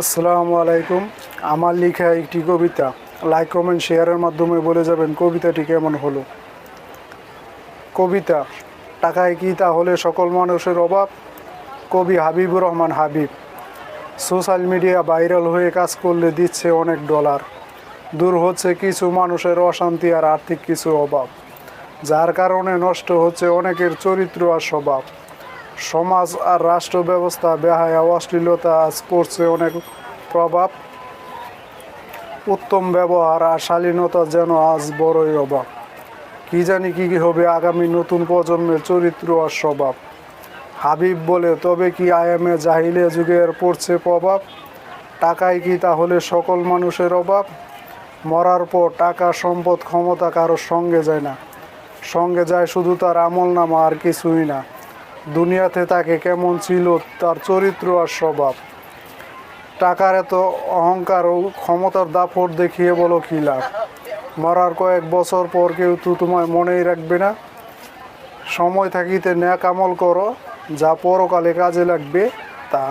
আসসালামু আলাইকুম। আমার লেখা একটি কবিতা লাইক কমেন্ট শেয়ারের মাধ্যমে বলে যাবেন কবিতাটি কেমন হলো। কবিতা, টাকায় কি তাহলে সকল মানুষের অভাব? কবি Habibur Rahman Habib. Social media viral হয়ে কাজ করলে দিচ্ছে অনেক ডলার, দূর হচ্ছে কিছু মানুষের অশান্তি আর আর্থিক কিছু অভাব, যার কারণে নষ্ট হচ্ছে অনেকের চরিত্র আর স্বভাব। সমাজ আর রাষ্ট্র ব্যবস্থা বেহায়া, অশ্লীলতা আজ পড়ছে অনেক প্রভাব। উত্তম ব্যবহার আর শালীনতা যেন আজ বড়ই অভাব। কি জানি কি হবে আগামী নতুন প্রজন্মের চরিত্র আর স্বভাব। হাবিব বলে, তবে কি আয়ামে জাহিলে যুগের পড়ছে প্রভাব? টাকায় কি তাহলে সকল মানুষের অভাব? মরার পর টাকা সম্পদ ক্ষমতা কারোর সঙ্গে যায় না, সঙ্গে যায় শুধু তার আমলনামা আর কিছুই না। দুনিয়াতে তাকে কেমন ছিল তার চরিত্র আর স্বভাব। টাকার এত অহংকার ও ক্ষমতার দাপট দেখিয়ে বলো কী লাভ? মরার কয়েক বছর পর কেউ তো তোমায় মনেই রাখবে না। সময় থাকিতে ন্যাক আমল করো, যা পরকালে কাজে লাগবে তা।